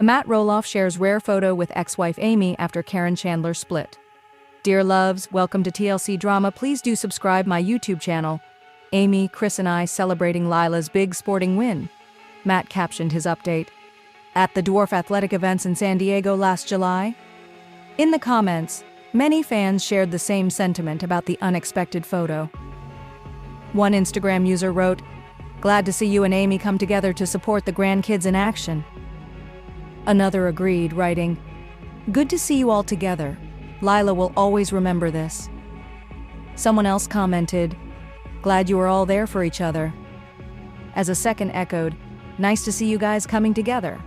Matt Roloff shares rare photo with ex-wife Amy after Caryn Chandler split. Dear loves, welcome to TLC Drama. Please do subscribe my YouTube channel. Amy, Chris and I celebrating Lila's big sporting win. Matt captioned his update. At the Dwarf Athletic events in San Diego last July. In the comments, many fans shared the same sentiment about the unexpected photo. One Instagram user wrote, "Glad to see you and Amy come together to support the grandkids in action." Another agreed, writing, "Good to see you all together. Lila will always remember this." Someone else commented, "Glad you were all there for each other." As a second echoed, "Nice to see you guys coming together."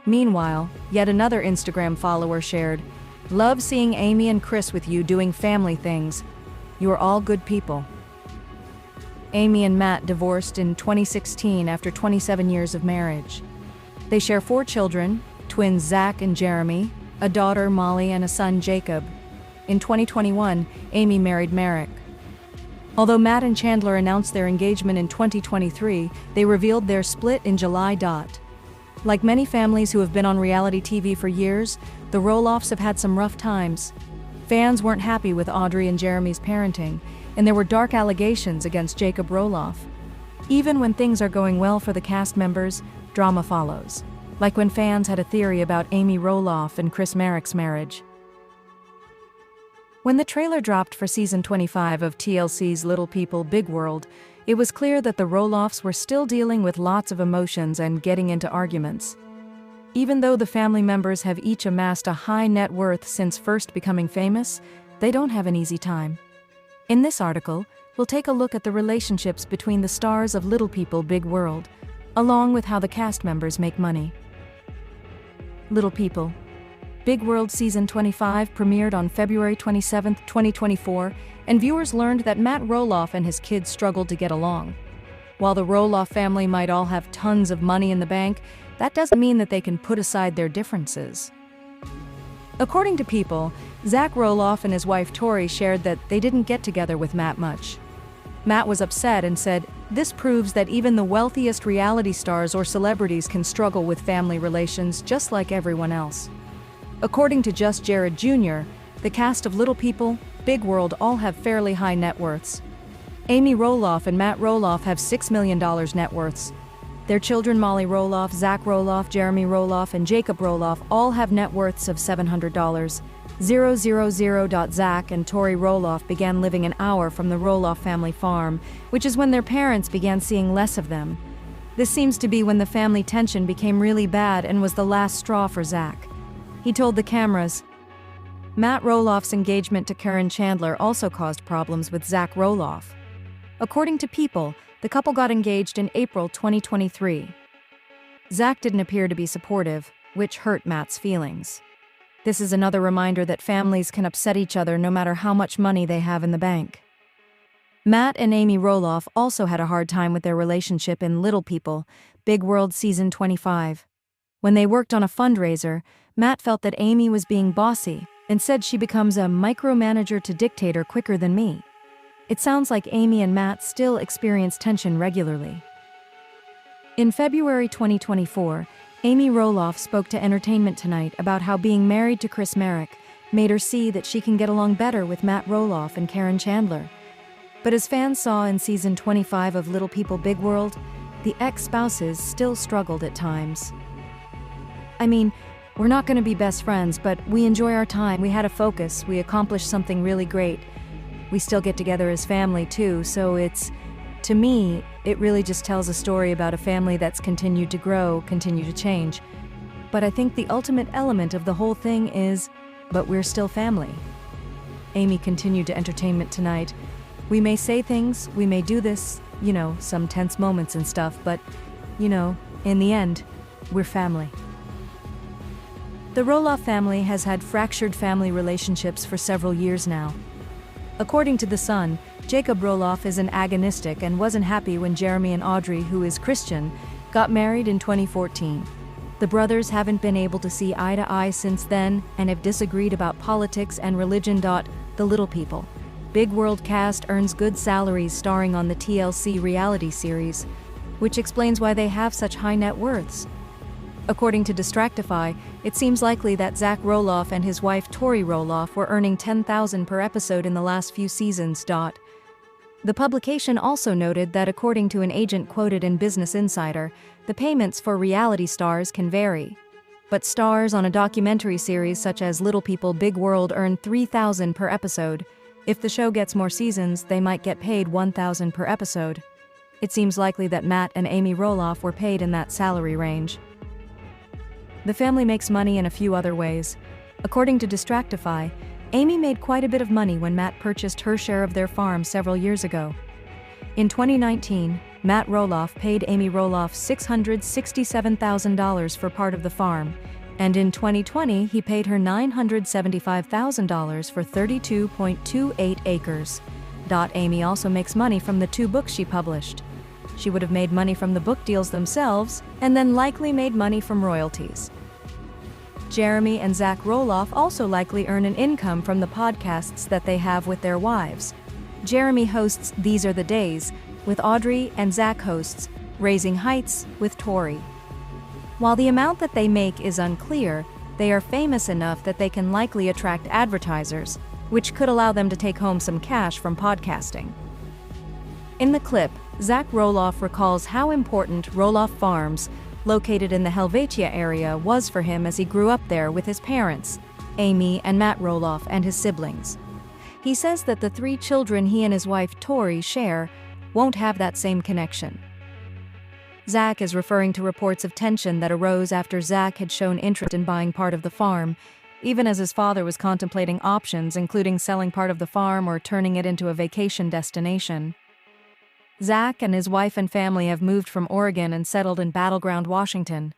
Meanwhile, yet another Instagram follower shared, "Love seeing Amy and Chris with you doing family things. You are all good people." Amy and Matt divorced in 2016 after 27 years of marriage. They share 4 children, twins Zach and Jeremy, a daughter Molly and a son Jacob. In 2021, Amy married Merrick. Although Matt and Chandler announced their engagement in 2023, they revealed their split in July. Like many families who have been on reality TV for years, the Roloffs have had some rough times. Fans weren't happy with Audrey and Jeremy's parenting, and there were dark allegations against Jacob Roloff. Even when things are going well for the cast members, drama follows. Like when fans had a theory about Amy Roloff and Chris Merrick's marriage. When the trailer dropped for season 25 of TLC's Little People, Big World, it was clear that the Roloffs were still dealing with lots of emotions and getting into arguments. Even though the family members have each amassed a high net worth since first becoming famous, they don't have an easy time. In this article, we'll take a look at the relationships between the stars of Little People, Big World, along with how the cast members make money. Little People, Big World Season 25 premiered on February 27, 2024, and viewers learned that Matt Roloff and his kids struggled to get along. While the Roloff family might all have tons of money in the bank, that doesn't mean that they can put aside their differences. According to People, Zach Roloff and his wife Tori shared that they didn't get together with Matt much. Matt was upset and said, "This proves that even the wealthiest reality stars or celebrities can struggle with family relations just like everyone else." According to Just Jared Jr., the cast of Little People, Big World all have fairly high net worths. Amy Roloff and Matt Roloff have $6 million net worths. Their children Molly Roloff, Zach Roloff, Jeremy Roloff, and Jacob Roloff all have net worths of $700. Zach and Tori Roloff began living an hour from the Roloff family farm, which is when their parents began seeing less of them. This seems to be when the family tension became really bad and was the last straw for Zach. He told the cameras, Matt Roloff's engagement to Caryn Chandler also caused problems with Zach Roloff. According to People, the couple got engaged in April 2023. Zach didn't appear to be supportive, which hurt Matt's feelings. This is another reminder that families can upset each other no matter how much money they have in the bank. Matt and Amy Roloff also had a hard time with their relationship in Little People, Big World Season 25. When they worked on a fundraiser, Matt felt that Amy was being bossy and said she becomes a micromanager to dictator quicker than me. It sounds like Amy and Matt still experience tension regularly. In February 2024, Amy Roloff spoke to Entertainment Tonight about how being married to Chris Merrick made her see that she can get along better with Matt Roloff and Caryn Chandler. But as fans saw in season 25 of Little People Big World, the ex-spouses still struggled at times. I mean, we're not going to be best friends, but we enjoy our time. We had a focus. We accomplished something really great. We still get together as family too, so to me, it really just tells a story about a family that's continued to grow, continue to change. But I think the ultimate element of the whole thing is, but we're still family. Amy continued to Entertainment Tonight. We may say things, we may do this, some tense moments and stuff, but, in the end, we're family. The Roloff family has had fractured family relationships for several years now. According to The Sun, Jacob Roloff is an agonistic and wasn't happy when Jeremy and Audrey, who is Christian, got married in 2014. The brothers haven't been able to see eye to eye since then and have disagreed about politics and religion. The Little People, Big World cast earns good salaries starring on the TLC reality series, which explains why they have such high net worths. According to Distractify, it seems likely that Zach Roloff and his wife Tori Roloff were earning $10,000 per episode in the last few seasons. The publication also noted that according to an agent quoted in Business Insider, the payments for reality stars can vary. But stars on a documentary series such as Little People Big World earn $3,000 per episode. If the show gets more seasons, they might get paid $1,000 per episode. It seems likely that Matt and Amy Roloff were paid in that salary range. The family makes money in a few other ways. According to Distractify, Amy made quite a bit of money when Matt purchased her share of their farm several years ago. In 2019, Matt Roloff paid Amy Roloff $667,000 for part of the farm, and in 2020 he paid her $975,000 for 32.28 acres. Amy also makes money from the 2 books she published. She would have made money from the book deals themselves, and then likely made money from royalties. Jeremy and Zach Roloff also likely earn an income from the podcasts that they have with their wives. Jeremy hosts These Are the Days with Audrey, and Zach hosts Raising Heights with Tori. While the amount that they make is unclear, they are famous enough that they can likely attract advertisers, which could allow them to take home some cash from podcasting. In the clip, Zach Roloff recalls how important Roloff Farms, located in the Helvetia area, was for him as he grew up there with his parents, Amy and Matt Roloff, and his siblings. He says that the 3 children he and his wife Tori share won't have that same connection. Zach is referring to reports of tension that arose after Zach had shown interest in buying part of the farm, even as his father was contemplating options including selling part of the farm or turning it into a vacation destination. Zach and his wife and family have moved from Oregon and settled in Battleground, Washington.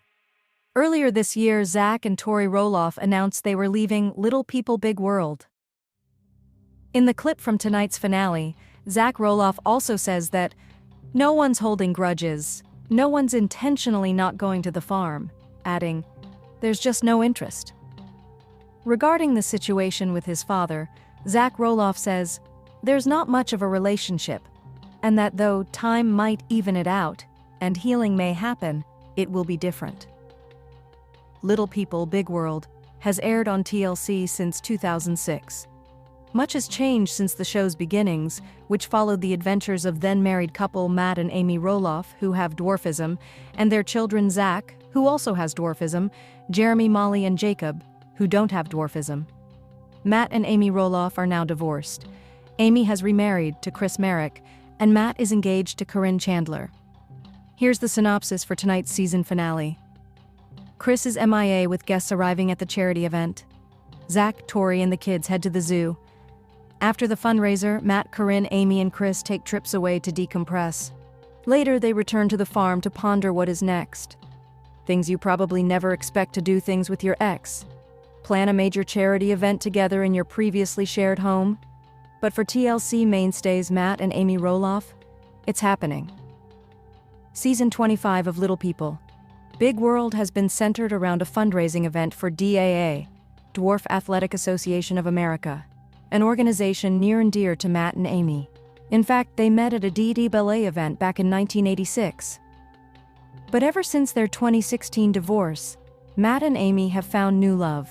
Earlier this year, Zach and Tori Roloff announced they were leaving Little People Big World. In the clip from tonight's finale, Zach Roloff also says that no one's holding grudges, no one's intentionally not going to the farm, adding, "There's just no interest." Regarding the situation with his father, Zach Roloff says, "There's not much of a relationship, and that though time might even it out, and healing may happen, it will be different." Little People Big World has aired on TLC since 2006. Much has changed since the show's beginnings, which followed the adventures of then-married couple Matt and Amy Roloff, who have dwarfism, and their children Zach, who also has dwarfism, Jeremy, Molly, and Jacob, who don't have dwarfism. Matt and Amy Roloff are now divorced. Amy has remarried to Chris Merrick, and Matt is engaged to Caryn Chandler. Here's the synopsis for tonight's season finale. Chris is MIA with guests arriving at the charity event. Zach, Tori, and the kids head to the zoo. After the fundraiser, Matt, Caryn, Amy, and Chris take trips away to decompress. Later, they return to the farm to ponder what is next. Things you probably never expect to do things with your ex. Plan a major charity event together in your previously shared home. But for TLC mainstays Matt and Amy Roloff, it's happening. Season 25 of Little People Big World has been centered around a fundraising event for DAA, Dwarf Athletic Association of America, an organization near and dear to Matt and Amy. In fact, they met at a DD Ballet event back in 1986. But ever since their 2016 divorce, Matt and Amy have found new love.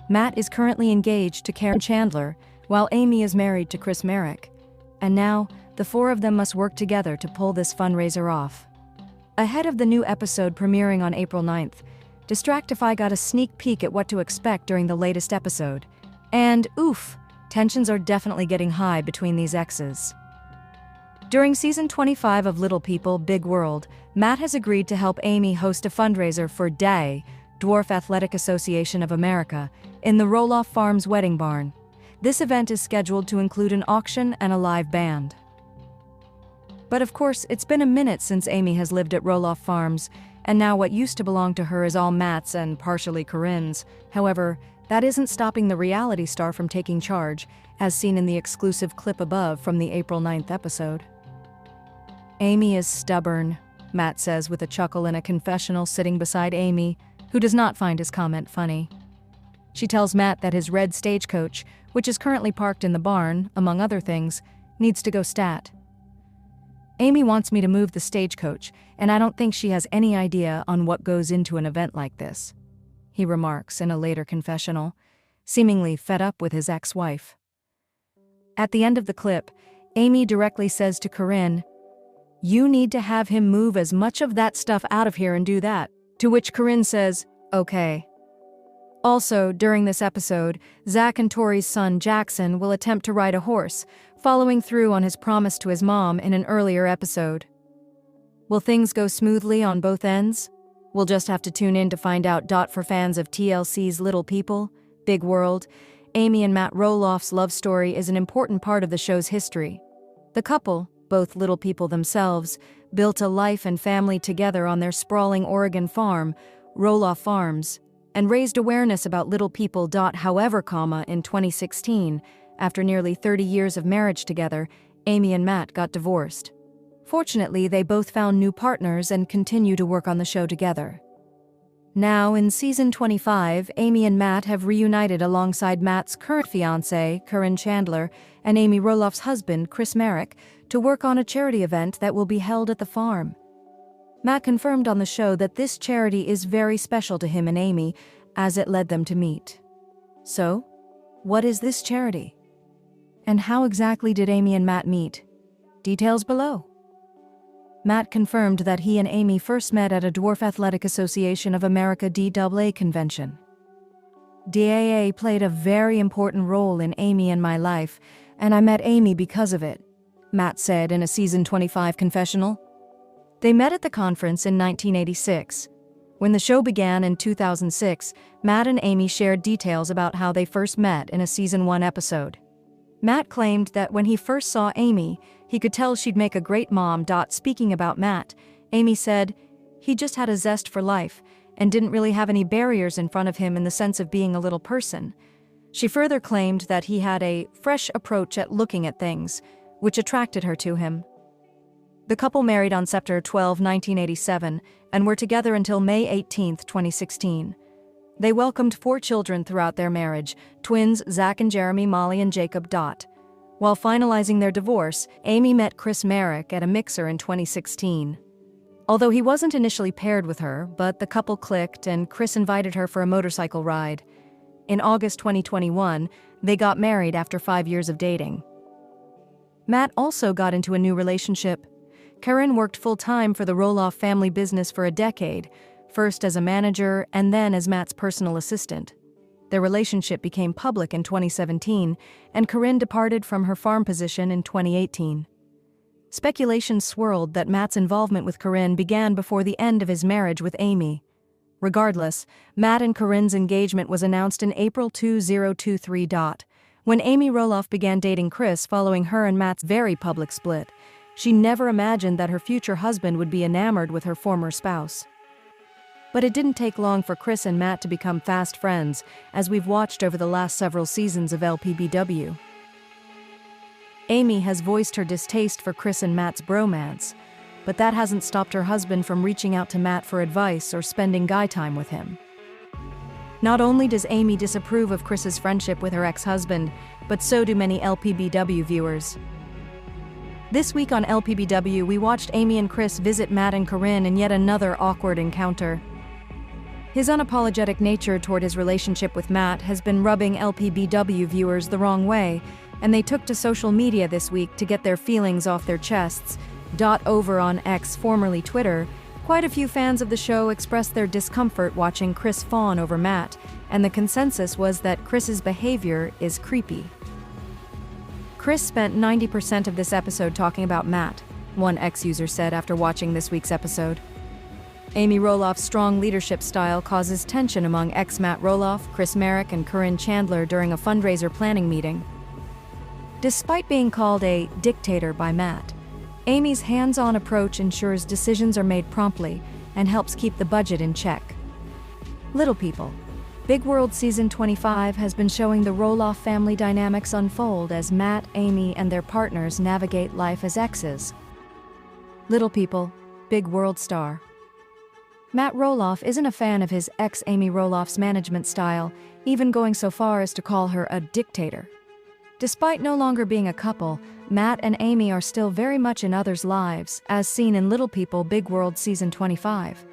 Matt is currently engaged to Caryn Chandler, while Amy is married to Chris Merrick. And now, the 4 of them must work together to pull this fundraiser off. Ahead of the new episode premiering on April 9th, Distractify got a sneak peek at what to expect during the latest episode. And oof, tensions are definitely getting high between these exes. During season 25 of Little People Big World, Matt has agreed to help Amy host a fundraiser for DAA, Dwarf Athletic Association of America, in the Roloff Farms wedding barn. This event is scheduled to include an auction and a live band. But of course, it's been a minute since Amy has lived at Roloff Farms, and now what used to belong to her is all Matt's and partially Caryn's. However, that isn't stopping the reality star from taking charge, as seen in the exclusive clip above from the April 9th episode. Amy is stubborn, Matt says with a chuckle in a confessional sitting beside Amy, who does not find his comment funny. She tells Matt that his red stagecoach, which is currently parked in the barn, among other things, needs to go stat. Amy wants me to move the stagecoach, and I don't think she has any idea on what goes into an event like this," he remarks in a later confessional, seemingly fed up with his ex-wife. At the end of the clip, Amy directly says to Caryn, "You need to have him move as much of that stuff out of here and do that," to which Caryn says, "Okay." Also, during this episode, Zach and Tori's son Jackson will attempt to ride a horse, following through on his promise to his mom in an earlier episode. Will things go smoothly on both ends? We'll just have to tune in to find out. For fans of TLC's Little People, Big World, Amy and Matt Roloff's love story is an important part of the show's history. The couple, both little people themselves, built a life and family together on their sprawling Oregon farm, Roloff Farms, and raised awareness about little people. However, in 2016, after nearly 30 years of marriage together, Amy and Matt got divorced. Fortunately, they both found new partners and continue to work on the show together. Now, in season 25, Amy and Matt have reunited alongside Matt's current fiancée, Caryn Chandler, and Amy Roloff's husband, Chris Merrick, to work on a charity event that will be held at the farm. Matt confirmed on the show that this charity is very special to him and Amy, as it led them to meet. So, what is this charity? And how exactly did Amy and Matt meet? Details below. Matt confirmed that he and Amy first met at a Dwarf Athletic Association of America DAA convention. DAA played a very important role in Amy and my life, and I met Amy because of it, Matt said in a season 25 confessional. They met at the conference in 1986. When the show began in 2006, Matt and Amy shared details about how they first met in a season 1 episode. Matt claimed that when he first saw Amy, he could tell she'd make a great mom. Speaking about Matt, Amy said, "He just had a zest for life and didn't really have any barriers in front of him in the sense of being a little person." She further claimed that he had a fresh approach at looking at things, which attracted her to him. The couple married on September 12, 1987, and were together until May 18, 2016. They welcomed 4 children throughout their marriage, twins Zach and Jeremy, Molly and Jacob. While finalizing their divorce, Amy met Chris Merrick at a mixer in 2016. Although he wasn't initially paired with her, but the couple clicked and Chris invited her for a motorcycle ride. In August 2021, they got married after 5 years of dating. Matt also got into a new relationship. Caryn worked full-time for the Roloff family business for a decade, first as a manager and then as Matt's personal assistant. Their relationship became public in 2017, and Caryn departed from her farm position in 2018. Speculation swirled that Matt's involvement with Caryn began before the end of his marriage with Amy. Regardless, Matt and Caryn's engagement was announced in April 2023. When Amy Roloff began dating Chris following her and Matt's very public split, she never imagined that her future husband would be enamored with her former spouse. But it didn't take long for Chris and Matt to become fast friends, as we've watched over the last several seasons of LPBW. Amy has voiced her distaste for Chris and Matt's bromance, but that hasn't stopped her husband from reaching out to Matt for advice or spending guy time with him. Not only does Amy disapprove of Chris's friendship with her ex-husband, but so do many LPBW viewers. This week on LPBW, we watched Amy and Chris visit Matt and Caryn in yet another awkward encounter. His unapologetic nature toward his relationship with Matt has been rubbing LPBW viewers the wrong way, and they took to social media this week to get their feelings off their chests. Over on X, formerly Twitter, quite a few fans of the show expressed their discomfort watching Chris fawn over Matt, and the consensus was that Chris's behavior is creepy. Chris spent 90% of this episode talking about Matt, one X-user said after watching this week's episode. Amy Roloff's strong leadership style causes tension among ex-Matt Roloff, Chris Merrick, and Caryn Chandler during a fundraiser planning meeting. Despite being called a dictator by Matt, Amy's hands-on approach ensures decisions are made promptly and helps keep the budget in check. Little People, Big World Season 25 has been showing the Roloff family dynamics unfold as Matt, Amy, and their partners navigate life as exes. Little People, Big World star. Matt Roloff isn't a fan of his ex Amy Roloff's management style, even going so far as to call her a dictator. Despite no longer being a couple, Matt and Amy are still very much in others' lives, as seen in Little People Big World Season 25.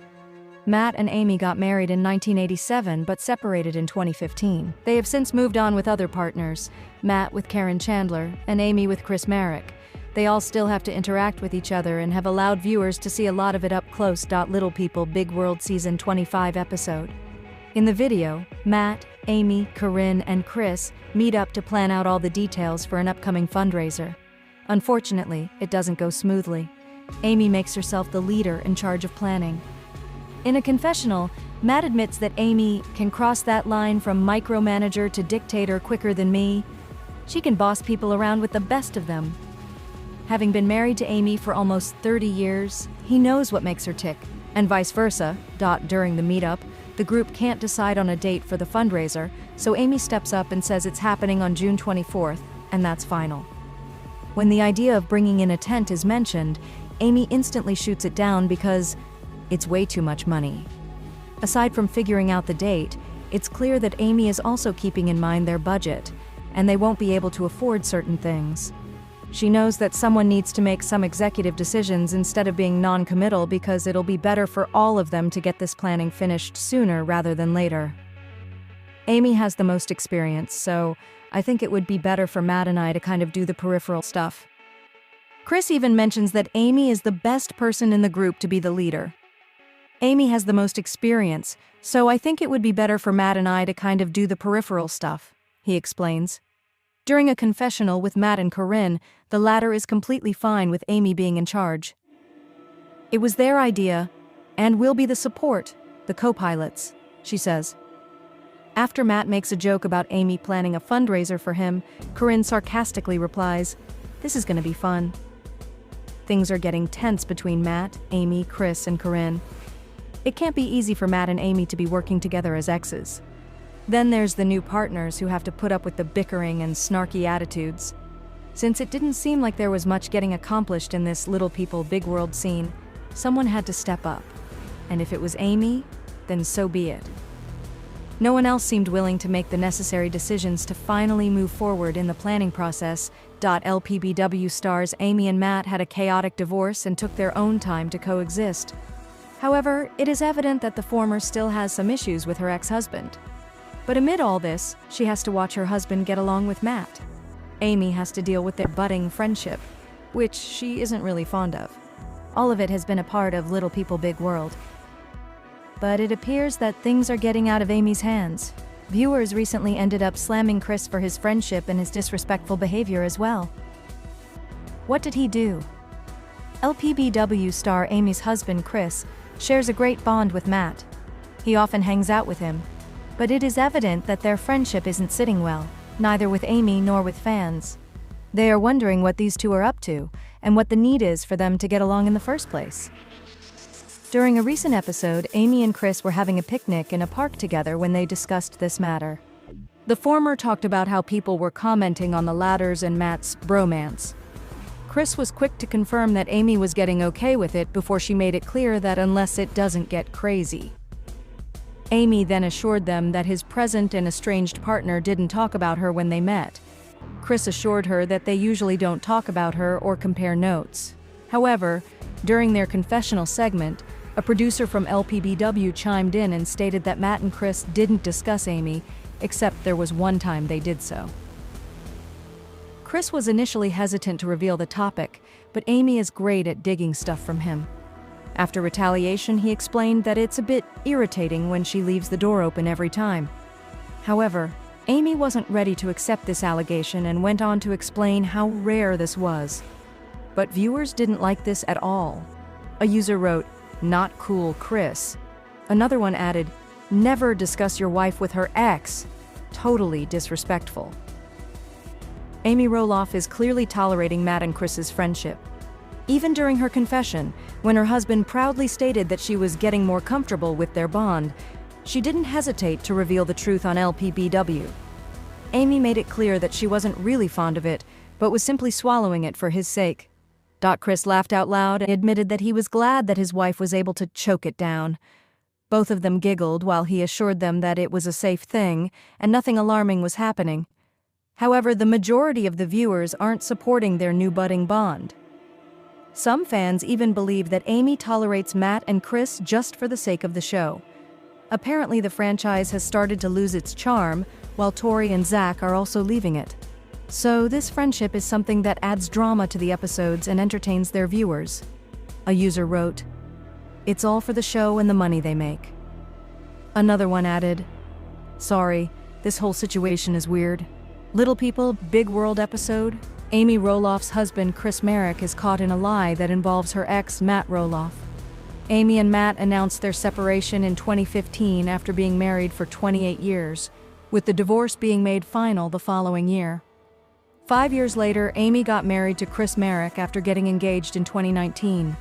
Matt and Amy got married in 1987 but separated in 2015. They have since moved on with other partners, Matt with Caryn Chandler and Amy with Chris Marek. They all still have to interact with each other and have allowed viewers to see a lot of it up close. Little People Big World Season 25 episode. In the video, Matt, Amy, Caryn, and Chris meet up to plan out all the details for an upcoming fundraiser. Unfortunately, it doesn't go smoothly. Amy makes herself the leader in charge of planning. In a confessional, Matt admits that Amy can cross that line from micromanager to dictator quicker than me. She can boss people around with the best of them. Having been married to Amy for almost 30 years, he knows what makes her tick, and vice versa. During the meetup, the group can't decide on a date for the fundraiser, so Amy steps up and says it's happening on June 24th, and that's final. When the idea of bringing in a tent is mentioned, Amy instantly shoots it down because it's way too much money. Aside from figuring out the date, it's clear that Amy is also keeping in mind their budget, and they won't be able to afford certain things. She knows that someone needs to make some executive decisions instead of being non-committal because it'll be better for all of them to get this planning finished sooner rather than later. Amy has the most experience, so I think it would be better for Matt and I to kind of do the peripheral stuff. Chris even mentions that Amy is the best person in the group to be the leader. Amy has the most experience, so I think it would be better for Matt and I to kind of do the peripheral stuff, he explains. During a confessional with Matt and Caryn, the latter is completely fine with Amy being in charge. It was their idea, and we'll be the support, the co-pilots, she says. After Matt makes a joke about Amy planning a fundraiser for him, Caryn sarcastically replies, "This is going to be fun." Things are getting tense between Matt, Amy, Chris, and Caryn. It can't be easy for Matt and Amy to be working together as exes. Then there's the new partners who have to put up with the bickering and snarky attitudes. Since it didn't seem like there was much getting accomplished in this Little People Big World scene, someone had to step up. And if it was Amy, then so be it. No one else seemed willing to make the necessary decisions to finally move forward in the planning process. LPBW stars Amy and Matt had a chaotic divorce and took their own time to coexist. However, it is evident that the former still has some issues with her ex-husband. But amid all this, she has to watch her husband get along with Matt. Amy has to deal with their budding friendship, which she isn't really fond of. All of it has been a part of Little People Big World. But it appears that things are getting out of Amy's hands. Viewers recently ended up slamming Chris for his friendship and his disrespectful behavior as well. What did he do? LPBW star Amy's husband, Chris, shares a great bond with Matt. He often hangs out with him. But it is evident that their friendship isn't sitting well, neither with Amy nor with fans. They are wondering what these two are up to, and what the need is for them to get along in the first place. During a recent episode, Amy and Chris were having a picnic in a park together when they discussed this matter. The former talked about how people were commenting on the latter's and Matt's bromance. Chris was quick to confirm that Amy was getting okay with it before she made it clear that unless it doesn't get crazy. Amy then assured them that his present and estranged partner didn't talk about her when they met. Chris assured her that they usually don't talk about her or compare notes. However, during their confessional segment, a producer from LPBW chimed in and stated that Matt and Chris didn't discuss Amy, except there was one time they did so. Chris was initially hesitant to reveal the topic, but Amy is great at digging stuff from him. After retaliation, he explained that it's a bit irritating when she leaves the door open every time. However, Amy wasn't ready to accept this allegation and went on to explain how rare this was. But viewers didn't like this at all. A user wrote, "Not cool, Chris." Another one added, "Never discuss your wife with her ex." Totally disrespectful. Amy Roloff is clearly tolerating Matt and Chris's friendship. Even during her confession, when her husband proudly stated that she was getting more comfortable with their bond, she didn't hesitate to reveal the truth on LPBW. Amy made it clear that she wasn't really fond of it, but was simply swallowing it for his sake. Chris laughed out loud and admitted that he was glad that his wife was able to choke it down. Both of them giggled while he assured them that it was a safe thing and nothing alarming was happening. However, the majority of the viewers aren't supporting their new budding bond. Some fans even believe that Amy tolerates Matt and Chris just for the sake of the show. Apparently, the franchise has started to lose its charm, while Tori and Zach are also leaving it. So, this friendship is something that adds drama to the episodes and entertains their viewers. A user wrote, "It's all for the show and the money they make." Another one added, "Sorry, this whole situation is weird. Little People, Big World episode. Amy Roloff's husband Chris Merrick is caught in a lie that involves her ex Matt Roloff. Amy and Matt announced their separation in 2015 after being married for 28 years, with the divorce being made final the following year. 5 years later, Amy got married to Chris Merrick after getting engaged in 2019.